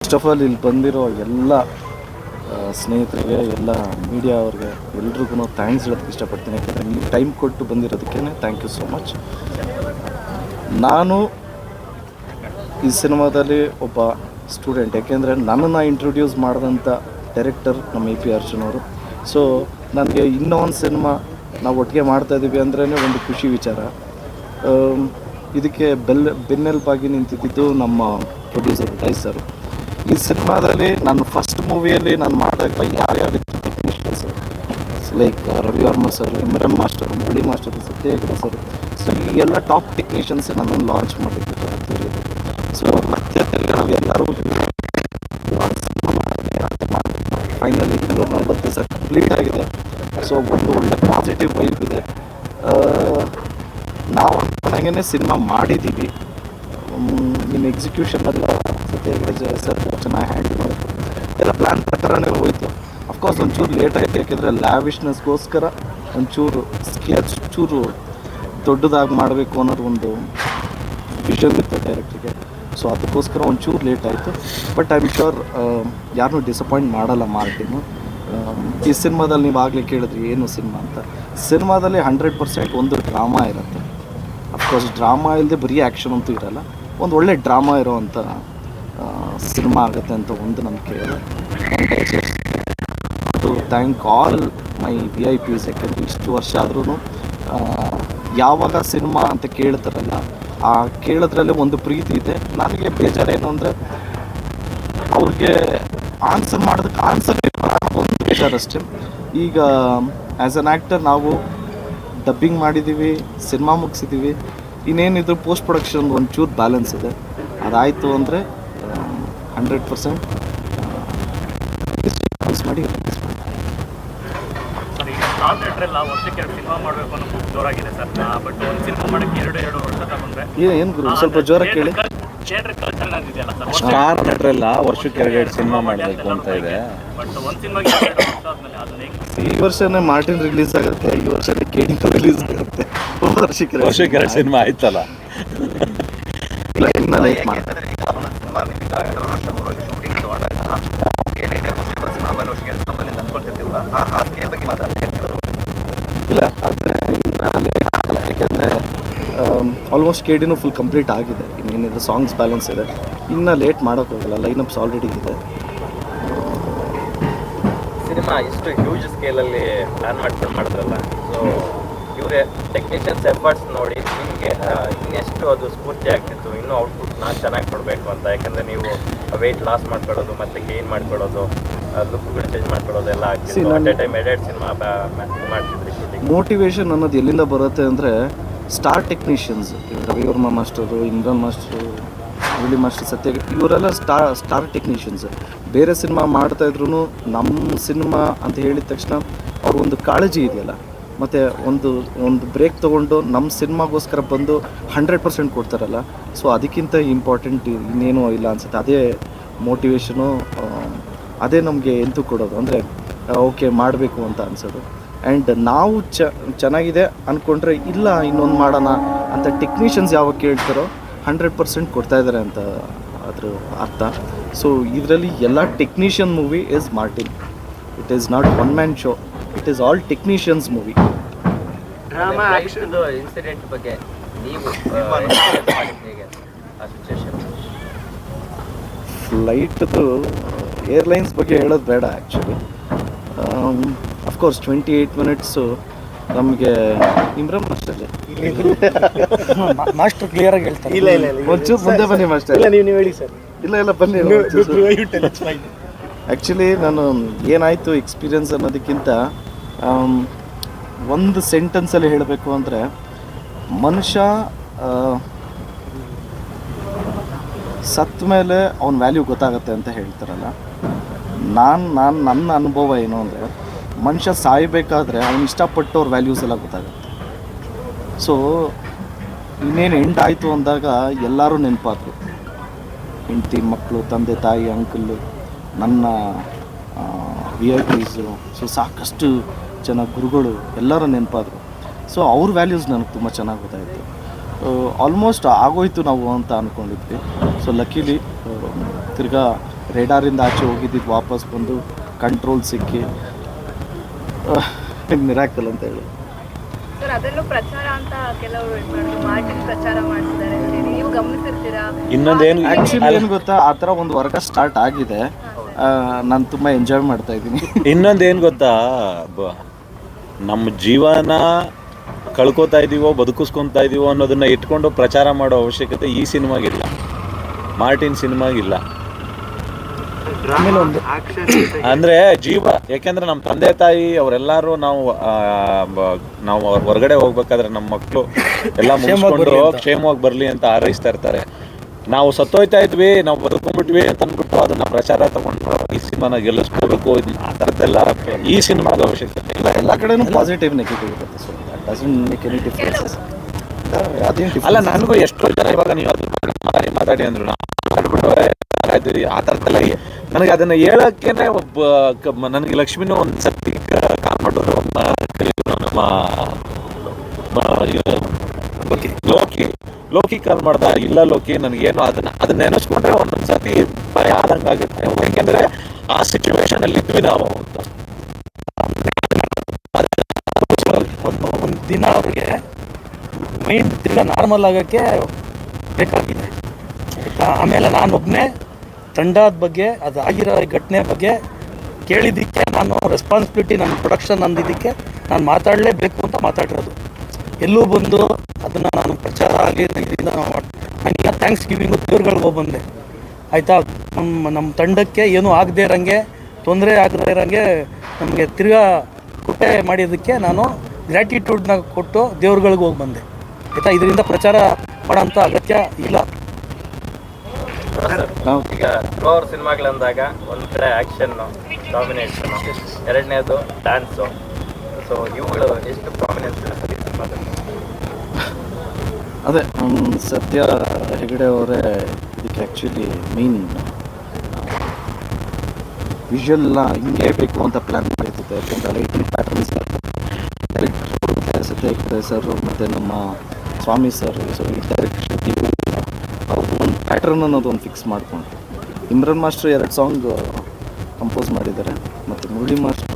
First of all ಇಲ್ಲಿ ಬಂದಿರೋ ಎಲ್ಲ ಸ್ನೇಹಿತರಿಗೆ, ಎಲ್ಲ ಮೀಡಿಯಾ ಅವ್ರಿಗೆ ಎಲ್ರಿಗೂ ಥ್ಯಾಂಕ್ಸ್ ಹೇಳೋದಕ್ಕೆ ಇಷ್ಟಪಡ್ತೀನಿ. ಯಾಕೆಂದರೆ ನೀವು ಟೈಮ್ ಕೊಟ್ಟು ಬಂದಿರೋದಕ್ಕೇ ಥ್ಯಾಂಕ್ ಯು ಸೋ ಮಚ್. ನಾನು ಈ ಸಿನಿಮಾದಲ್ಲಿ ಒಬ್ಬ ಸ್ಟೂಡೆಂಟ್, ಯಾಕೆಂದರೆ ನನ್ನನ್ನು ಇಂಟ್ರೊಡ್ಯೂಸ್ ಮಾಡಿದಂಥ ಡೈರೆಕ್ಟರ್ ನಮ್ಮ ಎ ಪಿ ಅರ್ಜುನ್ ಅವರು. ಸೊ ನನಗೆ ಇನ್ನೂ ಒಂದು ಸಿನಿಮಾ ನಾವು ಒಟ್ಟಿಗೆ ಮಾಡ್ತಾಯಿದ್ದೀವಿ ಅಂದ್ರೇ ಒಂದು ಖುಷಿ ವಿಚಾರ. ಇದಕ್ಕೆ ಬೆನ್ನೆಲುಬಾಗಿ ನಿಂತಿದ್ದು ನಮ್ಮ ಪ್ರೊಡ್ಯೂಸರ್ ಉದಯ್ ಸರ್. ಈ ಸಿನಿಮಾದಲ್ಲಿ ನನ್ನ ಫಸ್ಟ್ ಮೂವಿಯಲ್ಲಿ ನಾನು ಮಾಡಿದಾಗ ಯಾರ್ಯಾವ technicians like Ravi Varma sir, Imran master, Murali master, Satyegowda sir, so ಈ ಎಲ್ಲ ಟಾಪ್ ಟೆಕ್ನಿಷಿಯನ್ಸ್ ನನ್ನನ್ನು ಲಾಂಚ್ ಮಾಡಿದ್ರು. ಸೊ ಮತ್ತೆ ನಾವು ಎಲ್ಲರೂ ಫೈನಲಿ 90 ದಿವಸ ಕಂಪ್ಲೀಟ್ ಆಗಿದೆ. ಸೊ ಒಂದು ಒಳ್ಳೆ ಪಾಸಿಟಿವ್ ವೈಬ್ ಇದೆ. ನಾವು ಹಾಗೇ ಸಿನಿಮಾ ಮಾಡಿದ್ದೀವಿ. ಇನ್ನು ಎಕ್ಸಿಕ್ಯೂಷನ್ ಎಲ್ಲ ಸರ್ ಚೆನ್ನಾಗಿ ಹ್ಯಾಂಡಲ್ ಮಾಡಿದ್ರು. ಎಲ್ಲ ಪ್ಲ್ಯಾನ್ ಪ್ರಕಾರನೇ ಹೋಯಿತು. ಅಫ್ಕೋರ್ಸ್ ಒಂಚೂರು ಲೇಟ್ ಆಯಿತು, ಯಾಕೆಂದರೆ ಲ್ಯಾವಿಶ್ನೆಸ್ಗೋಸ್ಕರ ಒಂಚೂರು ಸ್ಕೆಚ್ ಚೂರು ದೊಡ್ಡದಾಗಿ ಮಾಡಬೇಕು ಅನ್ನೋದು ಒಂದು ವಿಷನ್ ಇತ್ತು ಡೈರೆಕ್ಟ್ರಿಗೆ. ಸೊ ಅದಕ್ಕೋಸ್ಕರ ಒಂಚೂರು ಲೇಟ್ ಆಯಿತು. ಬಟ್ ಐ ಆಮ್ ಶ್ಯೂರ್ ಯಾರನ್ನೂ ಡಿಸಪಾಯಿಂಟ್ ಮಾಡಲ್ಲ ಮಾರ್ಟಿನು. ಈ ಸಿನಿಮಾದಲ್ಲಿ ನೀವು ಆಗಲೇ ಕೇಳಿದ್ರಿ ಏನು ಸಿನಿಮಾ ಅಂತ. ಸಿನಿಮಾದಲ್ಲಿ 100% ಒಂದು ಡ್ರಾಮಾ ಇರುತ್ತೆ. ಅಫ್ಕೋರ್ಸ್ ಡ್ರಾಮಾ ಇಲ್ಲದೆ ಬರೀ ಆ್ಯಕ್ಷನ್ ಅಂತೂ ಇರೋಲ್ಲ, ಒಂದು ಒಳ್ಳೆ ಡ್ರಾಮಾ ಇರೋವಂಥ ಸಿನಿಮಾ ಆಗುತ್ತೆ ಅಂತ ಒಂದು ನಂಬಿಕೆ ಇದೆ. To thank all my VIPs. ಯಾಕೆಂದರೆ ಇಷ್ಟು ವರ್ಷ ಆದ್ರೂ ಯಾವಾಗ ಸಿನಿಮಾ ಅಂತ ಕೇಳ್ತಾರಲ್ಲ, ಆ ಕೇಳೋದ್ರಲ್ಲೇ ಒಂದು ಪ್ರೀತಿ ಇದೆ. ನನಗೆ ಬೇಜಾರೇನು ಅಂದರೆ ಅವ್ರಿಗೆ ಆನ್ಸರ್ ಮಾಡೋದಕ್ಕೆ ಆನ್ಸರ್ ಒಂದು ಬೇಜಾರಷ್ಟೇ. ಈಗ ಆ್ಯಸ್ ಅನ್ ಆ್ಯಕ್ಟರ್ ನಾವು ಡಬ್ಬಿಂಗ್ ಮಾಡಿದ್ದೀವಿ, ಸಿನಿಮಾ ಮುಗಿಸಿದ್ದೀವಿ, ಇನ್ನೇನಿದ್ರು ಪೋಸ್ಟ್ ಪ್ರೊಡಕ್ಷನ್ ಒಂಚೂರು ಬ್ಯಾಲೆನ್ಸ್ ಇದೆ. ಅದಾಯಿತು ಅಂದರೆ 100% ಮಾಡಿ ಏನು ಗುರು ಸ್ವಲ್ಪ ಜೋರಾಗಿ ಕೇಳಿ. ಸ್ಟಾರ್ ನಟರೆಲ್ಲ ವರ್ಷಕ್ಕೆ 2 ಸಿನಿಮಾ ಮಾಡಬೇಕು ಅಂತ ಇದೆ. ಈ ವರ್ಷನೇ ಮಾರ್ಟಿನ್ ರಿಲೀಸ್ ಆಗುತ್ತೆ, ಈ ವರ್ಷನೇ KD ರಿಲೀಸ್ ಆಗುತ್ತೆ. ವರ್ಷಕ್ಕೆ 2 ಸಿನಿಮಾ ಆಯ್ತಲ್ಲ. ಇನ್ನು ಲೈಕ್ ಮಾಡ್ತಾರೆ. ಇಲ್ಲ ಆದರೆ ಯಾಕೆಂದರೆ ಆಲ್ಮೋಸ್ಟ್ KDನೂ ಫುಲ್ ಕಂಪ್ಲೀಟ್ ಆಗಿದೆ. ಇನ್ನೇನಿದೆ ಸಾಂಗ್ಸ್ ಬ್ಯಾಲೆನ್ಸ್ ಇದೆ, ಇನ್ನು ಲೇಟ್ ಮಾಡೋಕ್ಕೋಗಲ್ಲ. ಲೈನಪ್ಸ್ ಆಲ್ರೆಡಿ ಇದೆ. ಸಿನಿಮಾ ಇಷ್ಟು ಹ್ಯೂಜ್ ಸ್ಕೇಲಲ್ಲಿ ಪ್ಲ್ಯಾನ್ ಮಾಡ್ಕೊಂಡು ಮಾಡಿದ್ರಲ್ಲ, ಸೊ ಇವರೇ ಟೆಕ್ನಿಷಿಯನ್ಸ್ ಎಫರ್ಟ್ಸ್ ನೋಡಿ ನಿಮಗೆ ಇನ್ನೆಷ್ಟು ಅದು ಸ್ಫೂರ್ತಿ ಆಗ್ತಿತ್ತು, ಇನ್ನೂ ಔಟ್ಪುಟ್ನ ಚೆನ್ನಾಗಿ ಕೊಡಬೇಕು ಅಂತ. ಯಾಕಂದರೆ ನೀವು ವೆಯ್ಟ್ ಲಾಸ್ ಮಾಡ್ಕೊಳ್ಳೋದು ಮತ್ತು ಗೇನ್ ಮಾಡ್ಕೊಳ್ಳೋದು, ಲುಕ್ಗಳು ಚೇಂಜ್ ಮಾಡ್ಕೊಳ್ಳೋದು ಎಲ್ಲ ಆಗ್ತಿತ್ತು. ಅಟ್ ಎ ಟೈಮ್ 2 ಸಿನಿಮಾ ಮಾಡ್ತಿದ್ರಿ. ಮೋಟಿವೇಶನ್ ಅನ್ನೋದು ಎಲ್ಲಿಂದ ಬರುತ್ತೆ ಅಂದರೆ star technicians, Ravi Varma master, Imran master, Murali master, Satya, ಇವರೆಲ್ಲ ಸ್ಟಾರ್ ಟೆಕ್ನಿಷಿಯನ್ಸ್. ಬೇರೆ ಸಿನಿಮಾ ಮಾಡ್ತಾಯಿದ್ರು ನಮ್ಮ ಸಿನಿಮಾ ಅಂತ ಹೇಳಿದ ತಕ್ಷಣ ಅವ್ರಿಗೊಂದು ಕಾಳಜಿ ಇದೆಯಲ್ಲ, ಮತ್ತು ಒಂದು ಬ್ರೇಕ್ ತೊಗೊಂಡು ನಮ್ಮ ಸಿನಿಮಾಗೋಸ್ಕರ ಬಂದು 100% ಕೊಡ್ತಾರಲ್ಲ. ಸೊ ಅದಕ್ಕಿಂತ ಇಂಪಾರ್ಟೆಂಟ್ ಇನ್ನೇನೂ ಇಲ್ಲ ಅನಿಸುತ್ತೆ. ಅದೇ ಮೋಟಿವೇಶನು, ಅದೇ ನಮಗೆ ಎಂತೂ ಕೊಡೋದು. ಅಂದರೆ ಓಕೆ ಮಾಡಬೇಕು ಅಂತ ಅನಿಸೋದು. ಆ್ಯಂಡ್ ನಾವು ಚೆನ್ನಾಗಿದೆ ಅಂದ್ಕೊಂಡ್ರೆ ಇಲ್ಲ ಇನ್ನೊಂದು ಮಾಡೋಣ ಅಂತ ಟೆಕ್ನಿಷಿಯನ್ಸ್ ಯಾವಾಗ ಕೇಳ್ತಾರೋ 100% ಕೊಡ್ತಾಯಿದ್ದಾರೆ ಅಂತ ಅದ್ರ ಅರ್ಥ. ಸೊ ಇದರಲ್ಲಿ ಎಲ್ಲ technician movie is Martin. It is not one man show, it is all technicians movie. Drama action incident ಬಗ್ಗೆ ನೀವು ಫ್ಲೈಟ್ದು ಏರ್ಲೈನ್ಸ್ ಬಗ್ಗೆ ಹೇಳೋದು ಬೇಡ ಆ್ಯಕ್ಚುಲಿ. ಅಫ್ಕೋರ್ಸ್ 28 ಮಿನಿಟ್ಸು ನಮಗೆ ಇಮ್ರಾನ್ ಮಾಸ್ಟರ್ ಮಾಸ್ಟರ್ ಕ್ಲಿಯರ್ ಆಗಿ ಹೇಳ್ತಾರೆ. ಇಲ್ಲ ಒಂಚೂರು ಮುಂದೆ ಬನ್ನಿ ಮಾಸ್ಟರ್. ಇಲ್ಲ ನೀವು ಹೇಳಿ ಸರ್. ಇಲ್ಲ ಬನ್ನಿ. ಆ್ಯಕ್ಚುಲಿ ನಾನು ಏನಾಯಿತು ಎಕ್ಸ್ಪೀರಿಯನ್ಸ್ ಅನ್ನೋದಕ್ಕಿಂತ ಒಂದು ಸೆಂಟೆನ್ಸಲ್ಲಿ ಹೇಳಬೇಕು ಅಂದರೆ, ಮನುಷ್ಯ ಸತ್ತ ಮೇಲೆ ಅವನ ವ್ಯಾಲ್ಯೂ ಗೊತ್ತಾಗುತ್ತೆ ಅಂತ ಹೇಳ್ತಾರಲ್ಲ. ನನ್ನ ಅನುಭವ ಏನು ಅಂದರೆ, ಮನುಷ್ಯ ಸಾಯಬೇಕಾದ್ರೆ ಅವ್ನು ಇಷ್ಟಪಟ್ಟವ್ರ ವ್ಯಾಲ್ಯೂಸ್ ಎಲ್ಲ ಗೊತ್ತಾಗುತ್ತೆ. ಸೊ ಇನ್ನೇನು ಎಂಡ್ ಆಯಿತು ಅಂದಾಗ ಎಲ್ಲರೂ ನೆನಪಾದ್ರು. ಹೆಂಡತಿ, ಮಕ್ಕಳು, ತಂದೆ ತಾಯಿ, ಅಂಕಲ್ಲು, ನನ್ನ VIPs, ಸೊ ಸಾಕಷ್ಟು ಜನ ಗುರುಗಳು ಎಲ್ಲರೂ ನೆನಪಾದರು. ಸೊ ಅವ್ರ ವ್ಯಾಲ್ಯೂಸ್ ನನಗೆ ತುಂಬ ಚೆನ್ನಾಗಿ ಗೊತ್ತಾಯಿತು. ಆಲ್ಮೋಸ್ಟ್ ಆಗೋಯ್ತು ನಾವು ಅಂತ ಅಂದ್ಕೊಂಡಿದ್ವಿ. ಸೊ ಲಕ್ಕಿಲಿ ತಿರ್ಗಾ ರೇಡಾರಿಂದ ಆಚೆ ಹೋಗಿದ್ದಿದ್ದು ವಾಪಸ್ ಬಂದು ಕಂಟ್ರೋಲ್ ಸಿಕ್ಕಿ ಮಿರಾಕಲ್ ಅಂತ ಹೇಳಿ. ಸರ್ ಅದರಲ್ಲೂ ಪ್ರಚಾರ ಅಂತ ಕೆಲವರು ಇದು ಮಾಡೋದು, ಮಾರ್ಟಿನ್ ಪ್ರಚಾರ ಮಾಡ್ತಿದ್ದಾರೆ ಅಂತೇಳಿ ನೀವು ಗಮನಿಸಿರ್ತೀರಾ? ಇನ್ನೊಂದೇನು ಆ್ಯಕ್ಚುಲಿ ಏನು ಗೊತ್ತಾ, ಆ ಥರ ಒಂದು ವರ್ಗ ಸ್ಟಾರ್ಟ್ ಆಗಿದೆ. ನಾನು ತುಂಬ ಎಂಜಾಯ್ ಮಾಡ್ತಾ ಇದ್ದೀನಿ. ಇನ್ನೊಂದೇನು ಗೊತ್ತಾ, ನಮ್ಮ ಜೀವನ ಕಳ್ಕೊತಾ ಇದೀವೋ ಬದುಕಿಸ್ಕೊತಾ ಇದೀವೋ ಅನ್ನೋದನ್ನ ಇಟ್ಕೊಂಡು ಪ್ರಚಾರ ಮಾಡೋ ಅವಶ್ಯಕತೆ ಈ ಸಿನಿಮಾಗಿಲ್ಲ, ಮಾರ್ಟಿನ್ ಸಿನಿಮಾಗಿಲ್ಲ. ಅಂದರೆ ಜೀವ, ಯಾಕೆಂದ್ರೆ ನಮ್ಮ ತಂದೆ ತಾಯಿ ಅವರೆಲ್ಲರೂ ನಾವು ಹೊರಗಡೆ ಹೋಗ್ಬೇಕಾದ್ರೆ ನಮ್ಮ ಮಕ್ಕಳು ಎಲ್ಲ ಮುಗಿಸ್ಕೊಂಡು ಕ್ಷೇಮವಾಗಿ ಬರಲಿ ಅಂತ ಹಾರೈಸ್ತಾ ಇರ್ತಾರೆ. ನಾವು ಸತ್ತೋಯ್ತಾ ಇದ್ವಿ, ನಾವು ಬದುಕೊಂಡ್ಬಿಟ್ವಿ ಅಂತ ಅಂದ್ಬಿಟ್ಟು ಅದನ್ನ ಪ್ರಚಾರ ತಗೊಂಡು ಈ ಸಿನಿಮಾನ ಗೆಲ್ಲಿಸ್ಕೋಬೇಕು, ಆ ಥರದ್ದೆಲ್ಲ ಈ ಸಿನಿಮಾದ ಅವಶ್ಯಕತೆ ಇಲ್ಲ. ಎಲ್ಲ ಕಡೆನೂ ಪಾಸಿಟಿವ್ ನೆಗೆಟಿವ್ ಇರುತ್ತೆ. So that doesn't make any difference. ಅಲ್ಲ, ನನಗೂ ಎಷ್ಟೋ ಜನ ಇವಾಗ ನೀವು ಅದ್ರ ಬಗ್ಗೆ ಮಾತಾಡಿ ಅಂದ್ರು, ಮಾಡ್ಬಿಟ್ಟು ಆ ಥರದ್ದೆಲ್ಲ ನನಗೆ ಅದನ್ನ ಹೇಳಕ್ಕೇನೆ ನನಗೆ ಲಕ್ಷ್ಮಿನೂ ಒಂದು ಸತಿ ಕಾಲ್ ಮಾಡೋರು, ನಮ್ಮ ಲೋಕಿ ಕಾಲ್ ಮಾಡ್ದ, ಇಲ್ಲ ಲೋಕಿ ನನಗೇನು ಅದನ್ನ ನೆನೆಸ್ಕೊಂಡ್ರೆ ಒಂದೊಂದು ಸತಿ ಭಯ ಆದಂಗೆ ಆಗುತ್ತೆ. ಯಾಕೆಂದ್ರೆ ಆ ಸಿಚುವೇಶನ್ ಅಲ್ಲಿ ಇದ್ವಿ ನಾವು. ಒಂದು ದಿನ ಅವ್ರಿಗೆ ಮೈಂಡ್ ತಿರ್ಗಾ ನಾರ್ಮಲ್ ಆಗೋಕ್ಕೆ ಬೇಕಾಗಿದೆ ಆಯಿತಾ. ಆಮೇಲೆ ನಾನೊಬ್ಬನೇ ತಂಡದ ಬಗ್ಗೆ, ಅದು ಆಗಿರೋ ಘಟನೆ ಬಗ್ಗೆ ಕೇಳಿದ್ದಕ್ಕೆ ನಾನು ರೆಸ್ಪಾನ್ಸಿಬಿಲಿಟಿ, ನನ್ನ ಪ್ರೊಡಕ್ಷನ್ ಅಂದಿದ್ದಕ್ಕೆ ನಾನು ಮಾತಾಡಲೇಬೇಕು ಅಂತ ಮಾತಾಡಿರೋದು. ಎಲ್ಲೂ ಬಂದು ಅದನ್ನು ನಾನು ಪ್ರಚಾರ ಆಗಿ ಇದರಿಂದ ನನಗೆ ಥ್ಯಾಂಕ್ಸ್ ಗಿವಿಂಗು ದೇವ್ರುಗಳಿಗೆ ಹೋಗ್ಬಂದೆ ಆಯಿತಾ. ನಮ್ಮ ತಂಡಕ್ಕೆ ಏನೂ ಆಗದೆ ಇರೋಂಗೆ, ತೊಂದರೆ ಆಗದೆ ಇರೋಂಗೆ ನಮಗೆ ತಿರ್ಗಾ ಕುಟ್ಟೆ ಮಾಡಿದ್ದಕ್ಕೆ ನಾನು ಗ್ರ್ಯಾಟಿಟ್ಯೂಡ್ನ ಕೊಟ್ಟು ದೇವ್ರುಗಳಿಗೆ ಹೋಗಿ ಬಂದೆ ಆಯಿತಾ. ಇದರಿಂದ ಪ್ರಚಾರ ಮಾಡೋಂಥ ಅಗತ್ಯ ಇಲ್ಲ. ಈಗ 2 ಅವರ್ ಸಿನಿಮಾಗಳಂದಾಗ ಒಂದು ಕಡೆ ಆ್ಯಕ್ಷನ್ ಡಾಮಿನೇಷನ್, ಎರಡನೇದು ಡ್ಯಾನ್ಸು, ಸೊ ಇವುಗಳು ಎಷ್ಟು ಪ್ರಾಮಿನೆನ್ಸ್ ಇರುತ್ತೆ ಸಿನಿಮಾದಲ್ಲಿ? ಅದೇ ಸತ್ಯ ಹೆಗಡೆ ಅವರೇ ಇದಕ್ಕೆ ಆ್ಯಕ್ಚುಲಿ ಮೇನ್ ವಿಷುವಲ್ನ ಹಿಂಗೆ ಬೇಕು ಅಂತ ಪ್ಲ್ಯಾನ್ ಮಾಡಿರ್ತದೆ. ಯಾಕೆಂದರೆ ಲೈಟಿಂಗ್ ಪ್ಯಾಟರ್ನ್ಸ್ ಸತ್ಯ ಹೆಗಡೆ ಸರ್ ಮತ್ತು ನಮ್ಮ ಸ್ವಾಮಿ ಸರ್, ಸೊ ಈ ಡೈರೆಕ್ಷನ್ ಅವರು ಒಂದು ಪ್ಯಾಟರ್ನ್ ಅನ್ನೋದು ಒಂದು ಫಿಕ್ಸ್ ಮಾಡಿಕೊಂಡು, ಇಮ್ರಾನ್ ಮಾಸ್ಟರ್ 2 ಸಾಂಗ್ ಕಂಪೋಸ್ ಮಾಡಿದ್ದಾರೆ, ಮತ್ತು ಮುರಳಿ ಮಾಸ್ಟರ್